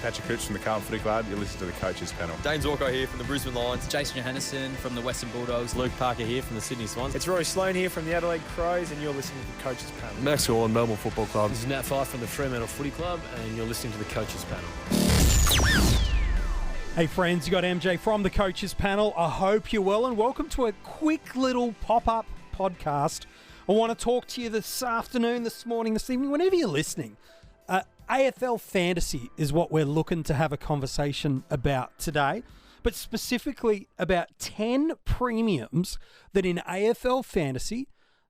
Patrick Cooch from the Carlton Footy Club. You listen to the Coaches Panel. James Walker here from the Brisbane Lions. Jason Johannisen from the Western Bulldogs. Luke Parker here from the Sydney Swans. It's Rory Sloane here from the Adelaide Crows, and you're listening to the Coaches Panel. Max Orland, Melbourne Football Club. This is Nat Fyfe from the Fremantle Footy Club, and you're listening to the Coaches Panel. Hey friends, you got MJ from the Coaches Panel. I hope you're well, and welcome to a quick little pop-up podcast. I want to talk to you this afternoon, this morning, this evening, whenever you're listening. AFL Fantasy is what we're looking to have a conversation about today, but specifically about 10 premiums that in AFL Fantasy,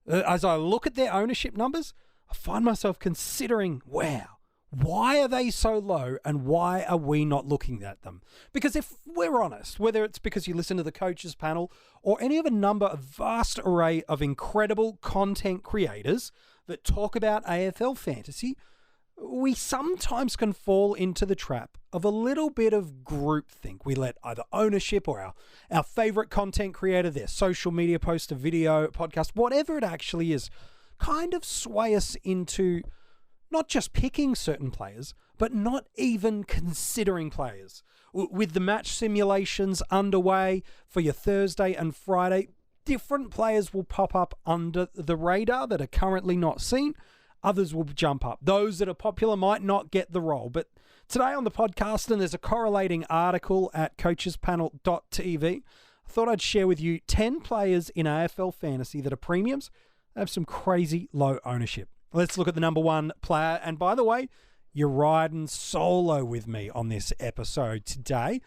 as I look at their ownership numbers, I find myself considering, wow, why are they so low and why are we not looking at them? Because if we're honest, whether it's because you listen to the Coaches Panel or any of a number of vast array of incredible content creators that talk about AFL Fantasy, we sometimes can fall into the trap of a little bit of groupthink. We let either ownership or our favorite content creator, their social media post, a video, podcast, whatever it actually is, kind of sway us into not just picking certain players, but not even considering players. With the match simulations underway for your Thursday and Friday, different players will pop up under the radar that are currently not seen. Others will jump up. Those that are popular might not get the role. But today on the podcast, and there's a correlating article at coachespanel.tv, I thought I'd share with you 10 players in AFL Fantasy that are premiums, have some crazy low ownership. Let's look at the number one player. And by the way, you're riding solo with me on this episode today.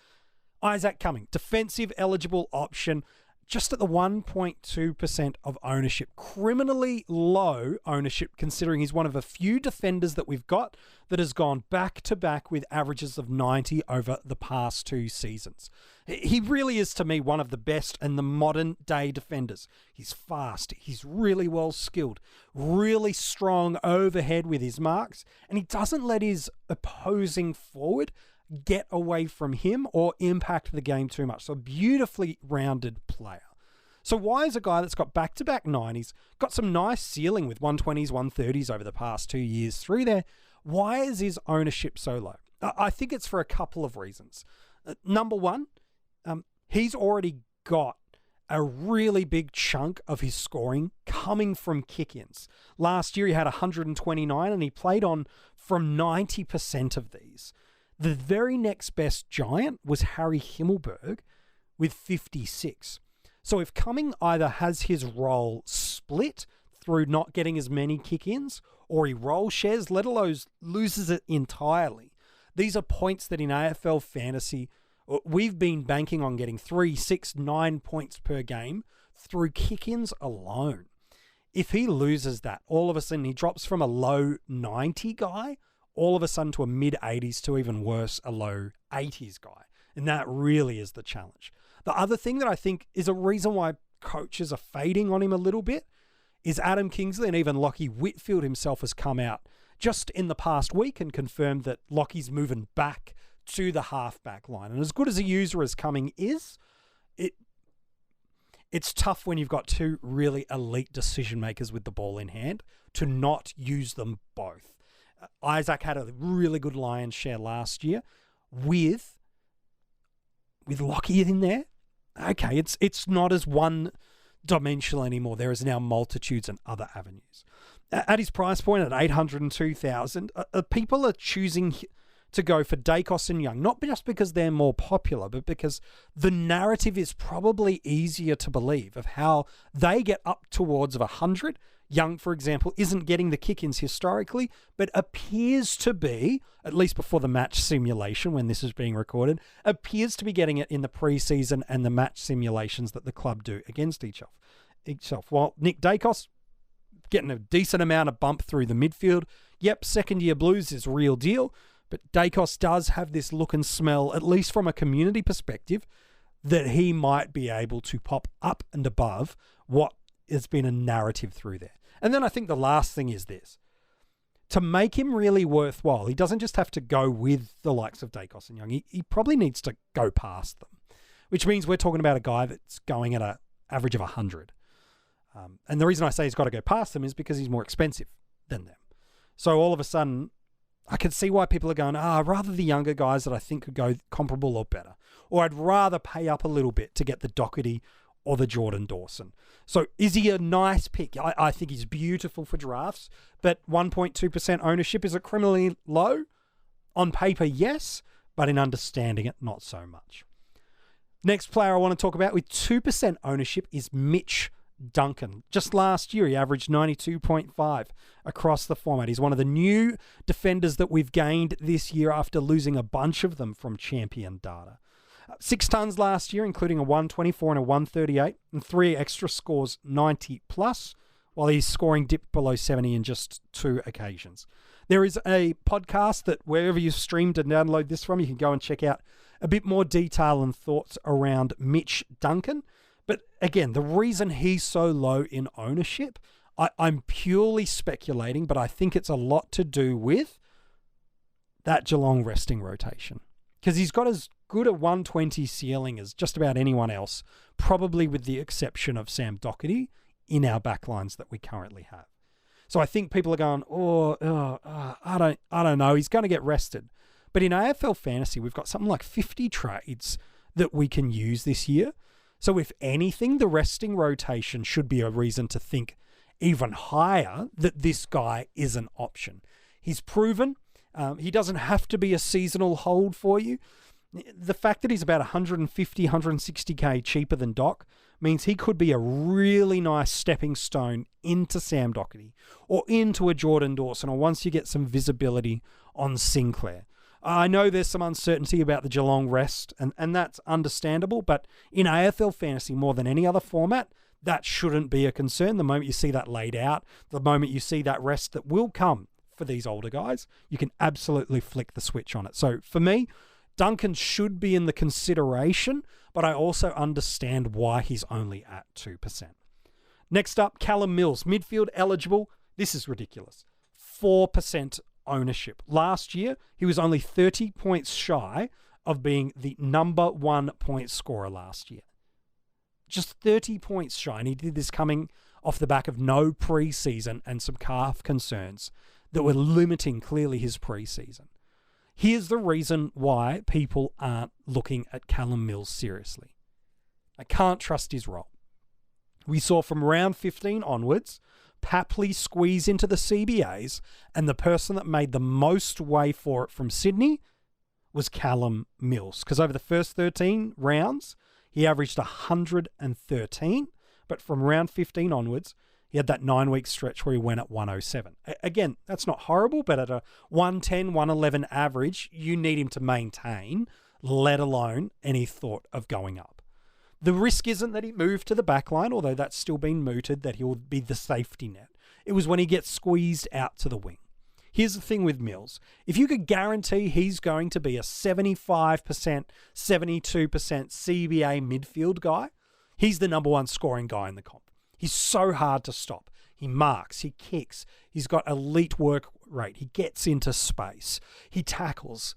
Isaac Cumming, defensive eligible option, just at the 1.2% of ownership. Criminally low ownership, considering he's one of a few defenders that we've got that has gone back-to-back with averages of 90 over the past 2 seasons. He really is, to me, one of the best and the modern-day defenders. He's fast, he's really well-skilled, really strong overhead with his marks, and he doesn't let his opposing forward get away from him or impact the game too much. So a beautifully rounded player. So why is a guy that's got back-to-back 90s, got some nice ceiling with 120s, 130s over the past 2 years through there, why is his ownership so low? I think it's for a couple of reasons. Number one, he's already got a really big chunk of his scoring coming from kick-ins. Last year he had 129 and he played on from 90% of these. The very next best giant was Harry Himmelberg with 56. So if Cumming either has his role split through not getting as many kick-ins, or he role shares, let alone loses it entirely, these are points that in AFL Fantasy, we've been banking on getting 3, 6, 9 points per game through kick-ins alone. If he loses that, all of a sudden he drops from a low 90 guy all of a sudden to a mid-80s to even worse, a low 80s guy. And that really is the challenge. The other thing that I think is a reason why coaches are fading on him a little bit is Adam Kingsley, and even Lachie Whitfield himself has come out just in the past week and confirmed that Lockie's moving back to the halfback line. And as good as a user as Cumming is, it's tough when you've got two really elite decision makers with the ball in hand to not use them both. Isaac had a really good lion's share last year with Lockie in there. Okay, it's not as one-dimensional anymore. There is now multitudes and other avenues. At his price point at $802,000, people are choosing to go for Dacos and Young, not just because they're more popular, but because the narrative is probably easier to believe of how they get up towards of 100. Young, for example, isn't getting the kick-ins historically, but appears to be, at least before the match simulation when this is being recorded, appears to be getting it in the preseason and the match simulations that the club do against each other. While Nick Dacos getting a decent amount of bump through the midfield. Yep, second-year Blues is real deal, but Dacos does have this look and smell, at least from a community perspective, that he might be able to pop up and above what has been a narrative through there. And then I think the last thing is this. To make him really worthwhile, he doesn't just have to go with the likes of Dacos and Young. He probably needs to go past them, which means we're talking about a guy that's going at an average of 100. And the reason I say he's got to go past them is because he's more expensive than them. So all of a sudden, I could see why people are going, rather the younger guys that I think could go comparable or better. Or I'd rather pay up a little bit to get the Doherty or the Jordan Dawson. So is he a nice pick? I think he's beautiful for drafts, but 1.2% ownership, is it criminally low? On paper, yes, but in understanding it, not so much. Next player I want to talk about with 2% ownership is Mitch Duncan. Just last year, he averaged 92.5 across the format. He's one of the new defenders that we've gained this year after losing a bunch of them from champion data. 6 tons last year, including a 124 and a 138, and 3 extra scores 90 plus, while his scoring dipped below 70 in just 2 occasions. There is a podcast that wherever you streamed and download this from, you can go and check out a bit more detail and thoughts around Mitch Duncan. But again, the reason he's so low in ownership, I'm purely speculating, but I think it's a lot to do with that Geelong resting rotation. Because he's got as good a 120 ceiling as just about anyone else, probably with the exception of Sam Doherty in our backlines that we currently have. So I think people are going, I don't know, he's going to get rested. But in AFL Fantasy, we've got something like 50 trades that we can use this year. So if anything, the resting rotation should be a reason to think even higher that this guy is an option. He's proven. He doesn't have to be a seasonal hold for you. The fact that he's about 150, 160k cheaper than Doc means he could be a really nice stepping stone into Sam Doherty or into a Jordan Dawson, or once you get some visibility on Sinclair. I know there's some uncertainty about the Geelong rest, and that's understandable, but in AFL Fantasy, more than any other format, that shouldn't be a concern. The moment you see that laid out, the moment you see that rest that will come for these older guys, you can absolutely flick the switch on it. So for me, Duncan should be in the consideration, but I also understand why he's only at 2%. Next up, Callum Mills, midfield eligible. This is ridiculous. 4% ownership. Last year, he was only 30 points shy of being the number 1 point scorer last year. Just 30 points shy, and he did this coming off the back of no preseason and some calf concerns that were limiting clearly his preseason. Here's the reason why people aren't looking at Callum Mills seriously. I can't trust his role. We saw from round 15 onwards, Papley squeeze into the CBAs, and the person that made the most way for it from Sydney was Callum Mills. Because over the first 13 rounds, he averaged 113, but from round 15 onwards, he had that 9-week stretch where he went at 107. Again, that's not horrible, but at a 110, 111 average, you need him to maintain, let alone any thought of going up. The risk isn't that he moved to the back line, although that's still been mooted, that he'll be the safety net. It was when he gets squeezed out to the wing. Here's the thing with Mills. If you could guarantee he's going to be a 75%, 72% CBA midfield guy, he's the number 1 scoring guy in the comp. He's so hard to stop. He marks, he kicks, he's got elite work rate, he gets into space, he tackles,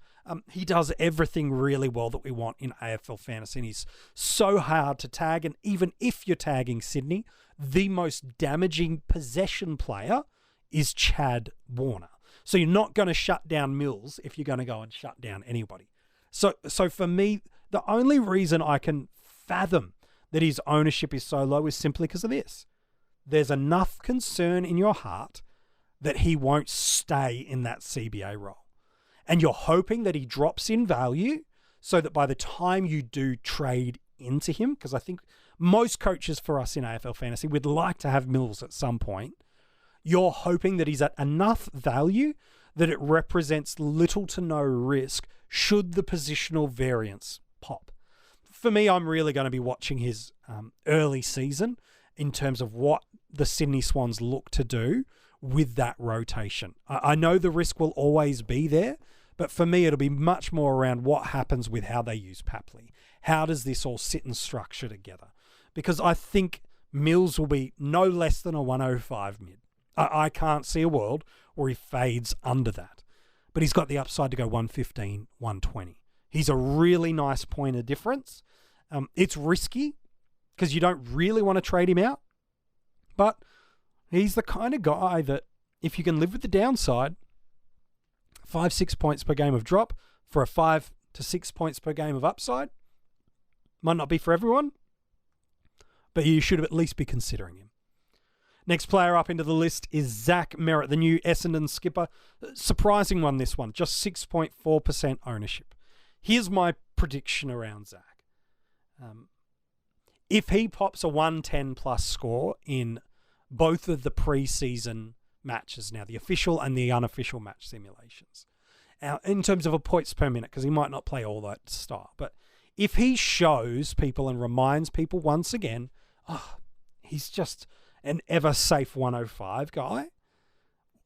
he does everything really well that we want in AFL Fantasy, and he's so hard to tag. And even if you're tagging Sydney, the most damaging possession player is Chad Warner. So you're not going to shut down Mills if you're going to go and shut down anybody. So for me, the only reason I can fathom that his ownership is so low is simply because of this. There's enough concern in your heart that he won't stay in that CBA role. And you're hoping that he drops in value so that by the time you do trade into him, because I think most coaches for us in AFL Fantasy would like to have Mills at some point, you're hoping that he's at enough value that it represents little to no risk should the positional variance pop. For me, I'm really going to be watching his early season in terms of what the Sydney Swans look to do with that rotation. I know the risk will always be there, but for me, it'll be much more around what happens with how they use Papley. How does this all sit and structure together? Because I think Mills will be no less than a 105 mid. I can't see a world where he fades under that. But he's got the upside to go 115, 120. He's a really nice point of difference. It's risky because you don't really want to trade him out. But he's the kind of guy that if you can live with the downside, 5-6 points per game of drop for a 5 to 6 points per game of upside. Might not be for everyone, but you should at least be considering him. Next player up into the list is Zach Merritt, the new Essendon skipper. Surprising one, this one. Just 6.4% ownership. Here's my prediction around Zach. If he pops a 110 plus score in both of the preseason matches now, the official and the unofficial match simulations, in terms of a points per minute, because he might not play all that style, but if he shows people and reminds people once again, he's just an ever safe 105 guy,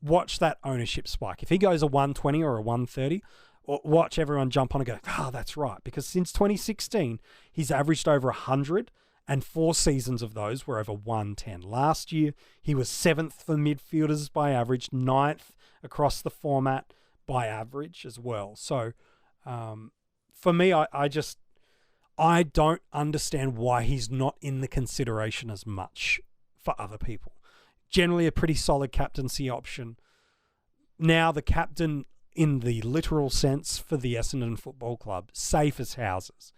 watch that ownership spike. If he goes a 120 or a 130, watch everyone jump on and go, that's right. Because since 2016, he's averaged over 100, and 4 seasons of those were over 110. Last year, he was 7th for midfielders by average, 9th across the format by average as well. So for me, I don't understand why he's not in the consideration as much for other people. Generally a pretty solid captaincy option. Now the captain in the literal sense for the Essendon Football Club, safe as houses.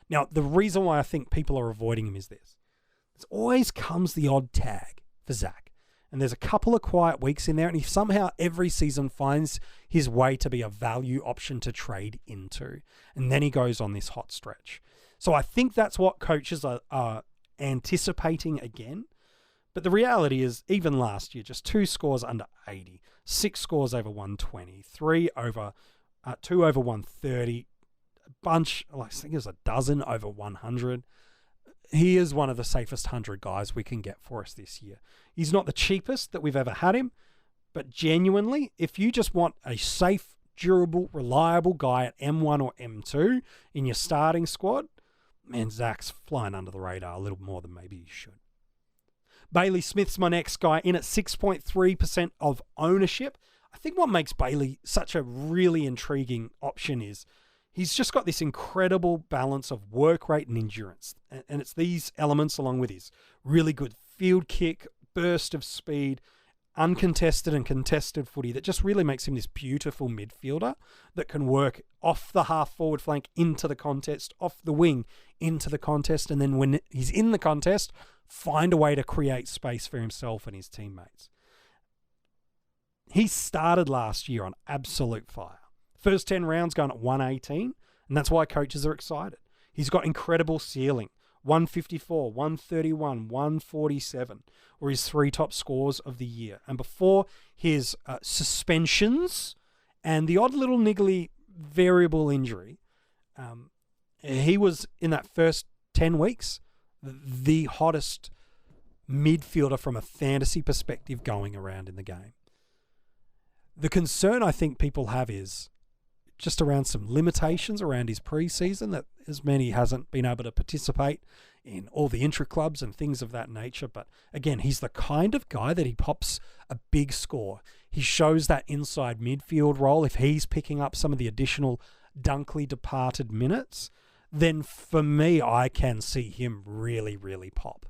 Now, the reason why I think people are avoiding him is this. There always comes the odd tag for Zach. And there's a couple of quiet weeks in there, and he somehow every season finds his way to be a value option to trade into. And then he goes on this hot stretch. So I think that's what coaches are anticipating again. But the reality is, even last year, just 2 scores under 80, 6 scores over 120, 2 over 130, a bunch, I think it was a dozen over 100. He is one of the safest 100 guys we can get for us this year. He's not the cheapest that we've ever had him, but genuinely, if you just want a safe, durable, reliable guy at M1 or M2 in your starting squad, man, Zach's flying under the radar a little more than maybe he should. Bailey Smith's my next guy, in at 6.3% of ownership. I think what makes Bailey such a really intriguing option is he's just got this incredible balance of work rate and endurance. And it's these elements along with his really good field kick, burst of speed, uncontested and contested footy that just really makes him this beautiful midfielder that can work off the half forward flank into the contest, off the wing into the contest, and then when he's in the contest, find a way to create space for himself and his teammates. He started last year on absolute fire. First 10 rounds going at 118, and that's why coaches are excited. He's got incredible ceiling. 154, 131, 147 were his 3 top scores of the year. And before his suspensions and the odd little niggly variable injury, he was, in that first 10 weeks, the hottest midfielder from a fantasy perspective going around in the game. The concern I think people have is just around some limitations around his preseason, that as many hasn't been able to participate in all the intra-clubs and things of that nature. But again, he's the kind of guy that he pops a big score. He shows that inside midfield role. If he's picking up some of the additional Dunkley departed minutes, then for me, I can see him really, really pop.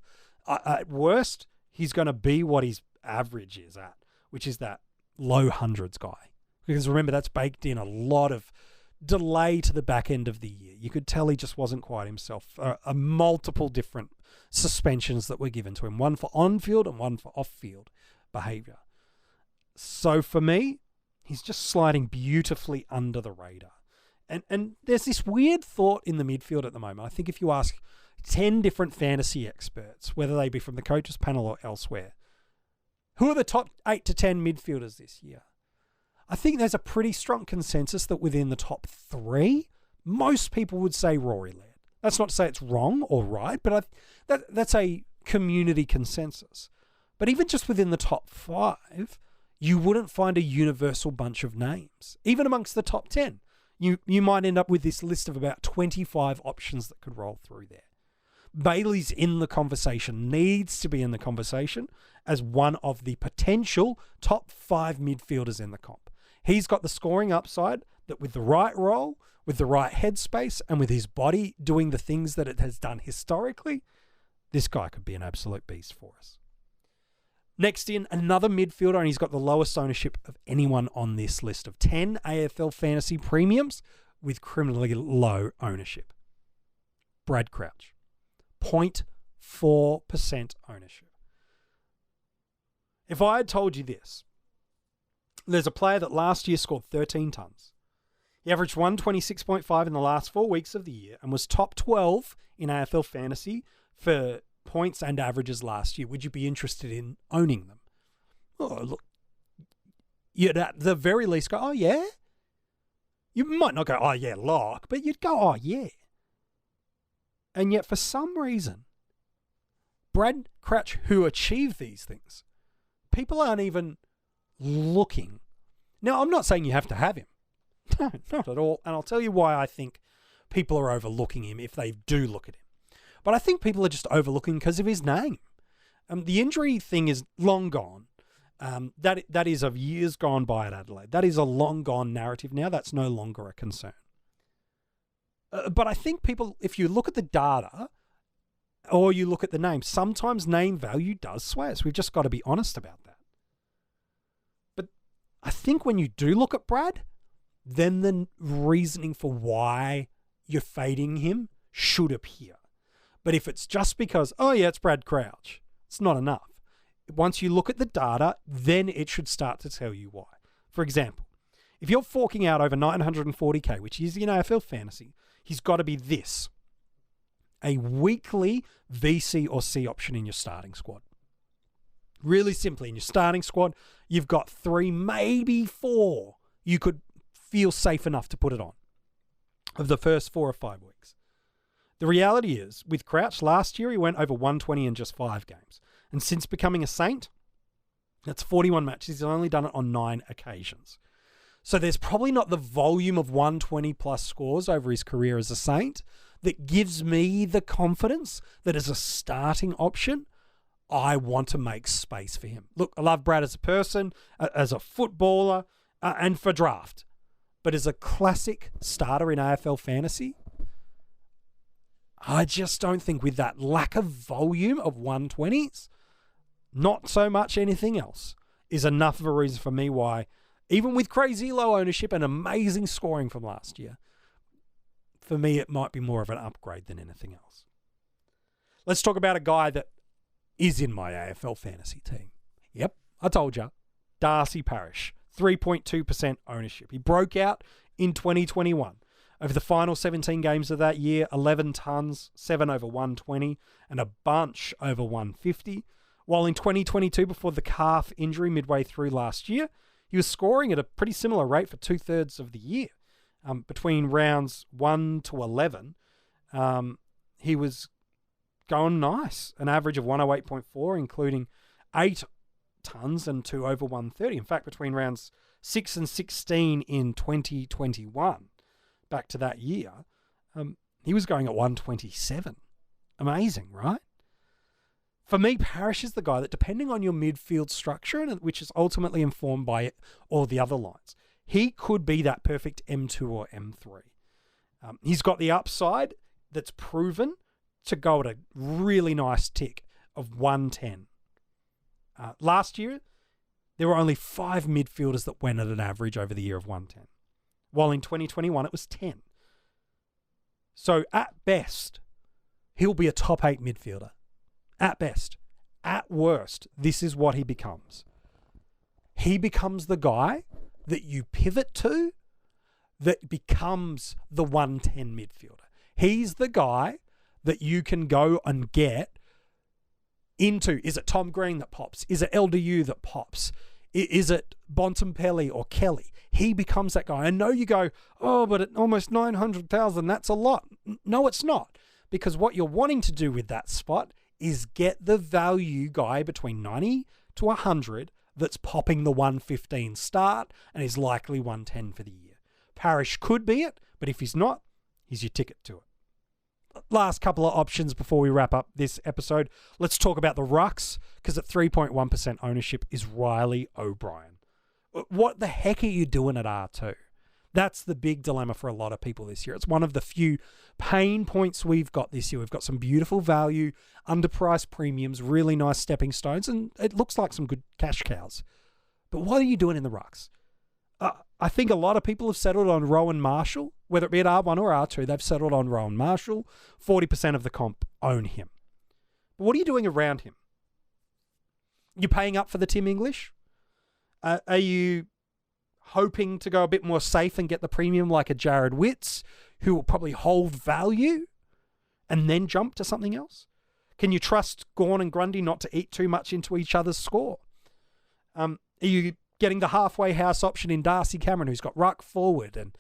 At worst, he's going to be what his average is at, which is that low hundreds guy. Because remember, that's baked in a lot of delay to the back end of the year. You could tell he just wasn't quite himself. Multiple different suspensions that were given to him, one for on-field and one for off-field behaviour. So for me, he's just sliding beautifully under the radar. And there's this weird thought in the midfield at the moment. I think if you ask 10 different fantasy experts, whether they be from the coaches panel or elsewhere, who are the top 8 to 10 midfielders this year? I think there's a pretty strong consensus that within the top 3, most people would say Rory Laird. That's not to say it's wrong or right, but that's a community consensus. But even just within the top 5, you wouldn't find a universal bunch of names. Even amongst the top 10, you might end up with this list of about 25 options that could roll through there. Bailey's in the conversation, needs to be in the conversation as one of the potential top 5 midfielders in the comp. He's got the scoring upside that with the right role, with the right headspace, and with his body doing the things that it has done historically, this guy could be an absolute beast for us. Next in, another midfielder, and he's got the lowest ownership of anyone on this list of 10 AFL fantasy premiums with criminally low ownership. Brad Crouch. 0.4% ownership. If I had told you this, there's a player that last year scored 13 tons. He averaged 126.5 in the last 4 weeks of the year and was top 12 in AFL fantasy for points and averages last year. Would you be interested in owning them? Oh, look, you'd at the very least go, oh, yeah? You might not go, oh, yeah, lock, but you'd go, oh, yeah. And yet, for some reason, Brad Crouch, who achieved these things, people aren't even looking. Now, I'm not saying you have to have him. No, not at all. And I'll tell you why I think people are overlooking him if they do look at him. But I think people are just overlooking because of his name. The injury thing is long gone. That is of years gone by at Adelaide. That is a long gone narrative now. That's no longer a concern. But I think people, if you look at the data or you look at the name, sometimes name value does sway us. We've just got to be honest about that. But I think when you do look at Brad, then the reasoning for why you're fading him should appear. But if it's just because, oh yeah, it's Brad Crouch, it's not enough. Once you look at the data, then it should start to tell you why. For example, if you're forking out over 940k, which is in AFL fantasy, he's got to be this: a weekly VC or C option in your starting squad. Really simply, in your starting squad, you've got 3, maybe 4 you could feel safe enough to put it on of the first 4 or 5 weeks. The reality is, with Crouch last year, he went over 120 in just 5 games. And since becoming a Saint, that's 41 matches. He's only done it on 9 occasions. So there's probably not the volume of 120 plus scores over his career as a Saint that gives me the confidence that as a starting option, I want to make space for him. Look, I love Brad as a person, as a footballer, and for draft. But as a classic starter in AFL fantasy, I just don't think with that lack of volume of 120s, not so much anything else, is enough of a reason for me why, even with crazy low ownership and amazing scoring from last year, for me it might be more of an upgrade than anything else. Let's talk about a guy that is in my AFL fantasy team. Yep, I told you. Darcy Parish, 3.2% ownership. He broke out in 2021. Over the final 17 games of that year, 11 tons, 7 over 120, and a bunch over 150. While in 2022, before the calf injury midway through last year, he was scoring at a pretty similar rate for 2/3 of the year. Between rounds 1 to 11, he was going nice. An average of 108.4, including 8 tons and 2 over 130. In fact, between rounds 6 and 16 in 2021, back to that year, he was going at 127. Amazing, right? For me, Parish is the guy that, depending on your midfield structure, and which is ultimately informed by all the other lines, he could be that perfect M2 or M3. He's got the upside that's proven to go at a really nice tick of 110. Last year, there were only 5 midfielders that went at an average over the year of 110. While in 2021, it was 10. So at best, he'll be a top 8 midfielder. At best. At worst, this is what he becomes. He becomes the guy that you pivot to that becomes the 110 midfielder. He's the guy that you can go and get into. Is it Tom Green that pops? Is it LDU that pops? Is it Bontempelli or Kelly? He becomes that guy. I know you go, oh, but at almost 900,000, that's a lot. No, it's not. Because what you're wanting to do with that spot is get the value guy between 90 to 100 that's popping the 115 start and is likely 110 for the year. Parish could be it, but if he's not, he's your ticket to it. Last couple of options before we wrap up this episode. Let's talk about the rucks, because at 3.1% ownership is Riley O'Brien. What the heck are you doing at R2? That's the big dilemma for a lot of people this year. It's one of the few pain points we've got this year. We've got some beautiful value, underpriced premiums, really nice stepping stones, and it looks like some good cash cows. But what are you doing in the rucks? I think a lot of people have settled on Rowan Marshall, whether it be at R1 or R2, they've settled on Rowan Marshall. 40% of the comp own him. But what are you doing around him? You're paying up for the Tim English? Are you hoping to go a bit more safe and get the premium like a Jared Witts, who will probably hold value and then jump to something else? Can you trust Gawn and Grundy not to eat too much into each other's score? Are you getting the halfway house option in Darcy Cameron, who's got ruck forward and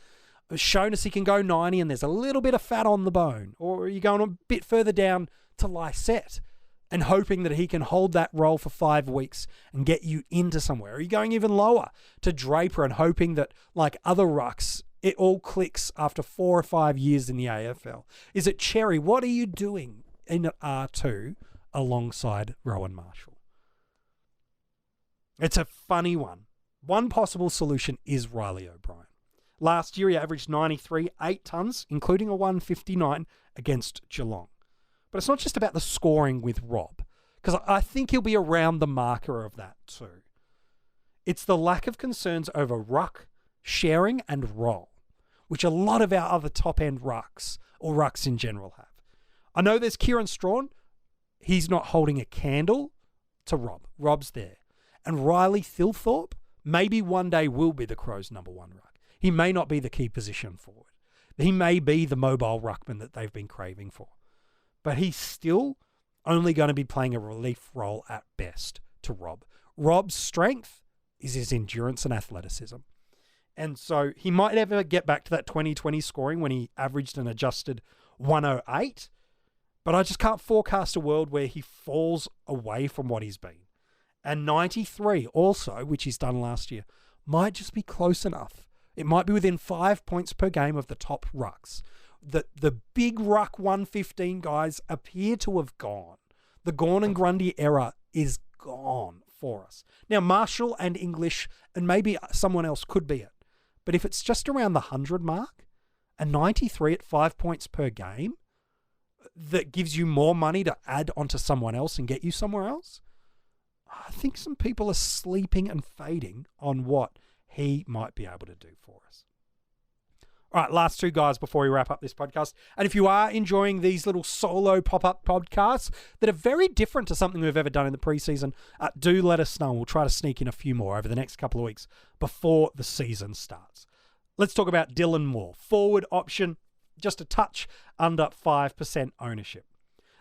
has shown us he can go 90 and there's a little bit of fat on the bone? Or are you going a bit further down to Lysette and hoping that he can hold that role for 5 weeks and get you into somewhere? Are you going even lower to Draper and hoping that, like other rucks, it all clicks after 4 or 5 years in the AFL? Is it Cherry? What are you doing in R2 alongside Rowan Marshall? It's a funny one. One possible solution is Riley O'Brien. Last year, he averaged 93, 8 tons, including a 159 against Geelong. But it's not just about the scoring with Rob, because I think he'll be around the marker of that too. It's the lack of concerns over ruck, sharing, and roll, which a lot of our other top-end rucks, or rucks in general, have. I know there's Kieran Strawn. He's not holding a candle to Rob. Rob's there. And Riley Thilthorpe maybe one day will be the Crows' number 1 ruck. He may not be the key position forward. He may be the mobile ruckman that they've been craving for. But he's still only going to be playing a relief role at best to Rob. Rob's strength is his endurance and athleticism. And so he might never get back to that 2020 scoring when he averaged an adjusted 108. But I just can't forecast a world where he falls away from what he's been. And 93 also, which he's done last year, might just be close enough. It might be within 5 points per game of the top rucks. The big ruck 115 guys appear to have gone. The Gawn and Grundy era is gone for us. Now, Marshall and English and maybe someone else could be it. But if it's just around the 100 mark, a 93 at 5 points per game that gives you more money to add onto someone else and get you somewhere else, I think some people are sleeping and fading on what he might be able to do for us. All right, last 2 guys before we wrap up this podcast. And if you are enjoying these little solo pop-up podcasts that are very different to something we've ever done in the preseason, do let us know. We'll try to sneak in a few more over the next couple of weeks before the season starts. Let's talk about Dylan Moore. Forward option, just a touch under 5% ownership.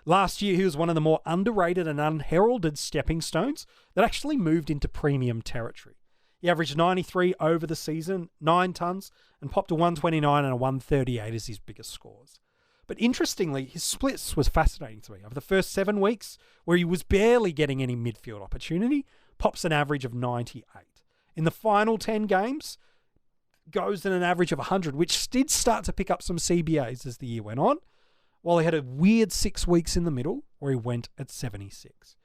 Last year, he was one of the more underrated and unheralded stepping stones that actually moved into premium territory. He averaged 93 over the season, 9 tons, and popped a 129 and a 138 as his biggest scores. But interestingly, his splits was fascinating to me. Over the first 7 weeks, where he was barely getting any midfield opportunity, pops an average of 98. In the final 10 games, goes in an average of 100, which did start to pick up some CBAs as the year went on, while he had a weird 6 weeks in the middle where he went at 76.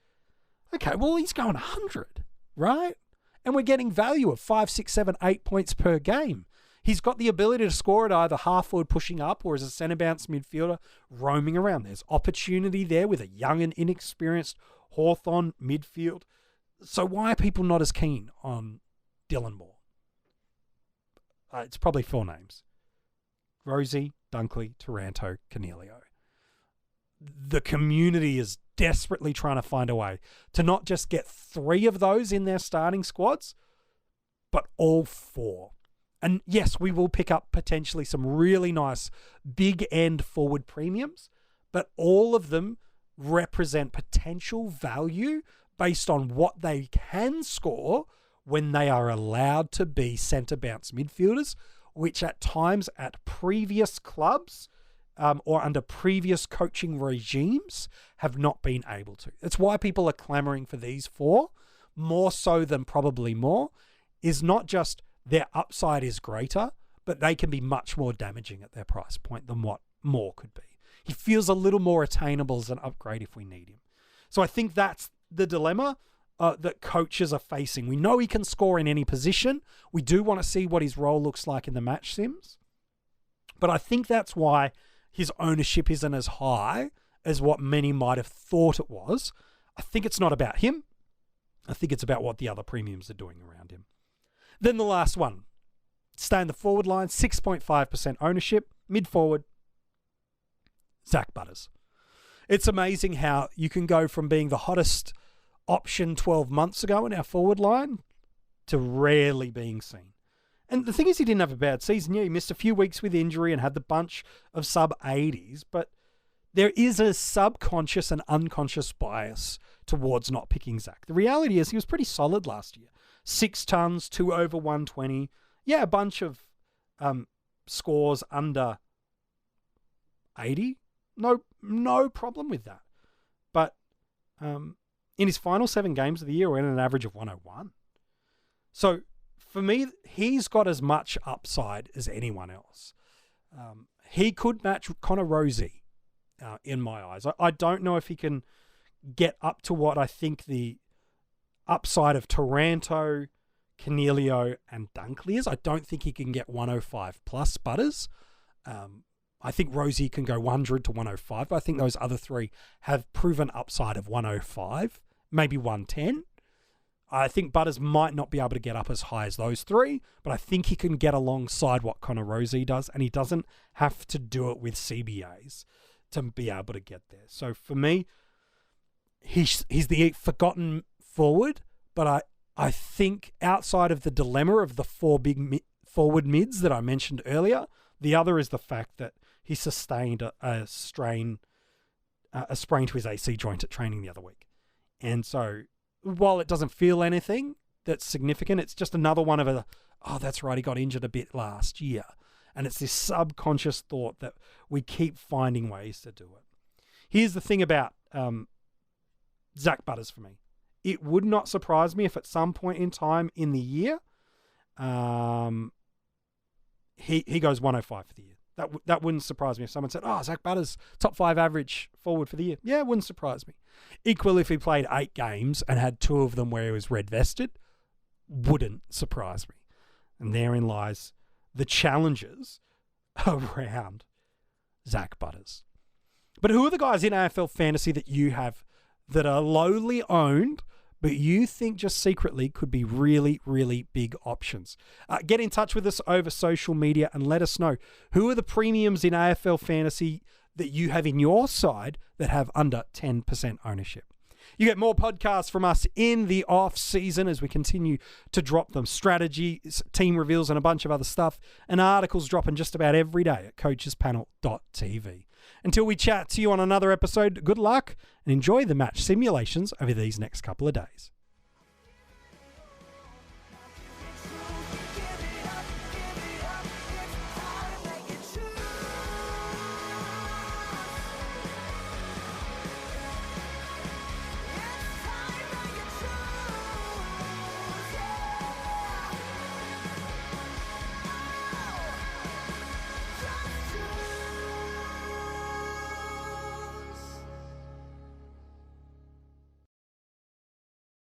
Okay, well, he's going 100, right? And we're getting value of 5, 6, 7, 8 points per game. He's got the ability to score at either half forward pushing up or as a centre bounce midfielder roaming around. There's opportunity there with a young and inexperienced Hawthorn midfield. So why are people not as keen on Dylan Moore? It's probably 4 names. Rosie, Dunkley, Taranto, Cornelio. The community is desperately trying to find a way to not just get 3 of those in their starting squads, but all 4. And yes, we will pick up potentially some really nice big end forward premiums, but all of them represent potential value based on what they can score when they are allowed to be centre bounce midfielders, which at times at previous clubs or under previous coaching regimes have not been able to. That's why people are clamoring for these 4, more so than probably more, is not just their upside is greater, but they can be much more damaging at their price point than what Moore could be. He feels a little more attainable as an upgrade if we need him. So I think that's the dilemma. that coaches are facing. We know he can score in any position. We do want to see what his role looks like in the match sims. But I think that's why his ownership isn't as high as what many might have thought it was. I think it's not about him. I think it's about what the other premiums are doing around him. Then the last one. Stay in the forward line, 6.5% ownership, mid-forward, Zach Butters. It's amazing how you can go from being the hottest option 12 months ago in our forward line to rarely being seen. And the thing is, he didn't have a bad season. Yeah, he missed a few weeks with injury and had the bunch of sub-80s, but there is a subconscious and unconscious bias towards not picking Zach. The reality is he was pretty solid last year. 6 tons, 2 over 120. Yeah, a bunch of scores under 80. No problem with that. But in his final 7 games of the year, we're at an average of 101. So for me, he's got as much upside as anyone else. He could match Connor Rosie in my eyes. I don't know if he can get up to what I think the upside of Taranto, Canelio, and Dunkley is. I don't think he can get 105 plus Butters. I think Rosie can go 100 to 105. But I think those other 3 have proven upside of 105, maybe 110. I think Butters might not be able to get up as high as those 3, but I think he can get alongside what Connor Rosie does, and he doesn't have to do it with CBAs to be able to get there. So for me, he's the forgotten forward, but I think outside of the dilemma of the 4 big forward mids that I mentioned earlier, the other is the fact that he sustained a sprain to his AC joint at training the other week. And so while it doesn't feel anything that's significant, it's just another one of that's right, he got injured a bit last year. And it's this subconscious thought that we keep finding ways to do it. Here's the thing about Zach Butters for me. It would not surprise me if at some point in time in the year, he goes 105 for the year. That wouldn't surprise me if someone said, Zach Butters, top 5 average forward for the year. Yeah, it wouldn't surprise me. Equally, if he played 8 games and had 2 of them where he was red vested, wouldn't surprise me. And therein lies the challenges around Zach Butters. But who are the guys in AFL Fantasy that you have that are lowly owned, but you think just secretly could be really, really big options? Get in touch with us over social media and let us know who are the premiums in AFL Fantasy that you have in your side that have under 10% ownership. You get more podcasts from us in the off season as we continue to drop them. Strategies, team reveals, and a bunch of other stuff. And articles dropping just about every day at coachespanel.tv. Until we chat to you on another episode, good luck and enjoy the match simulations over these next couple of days.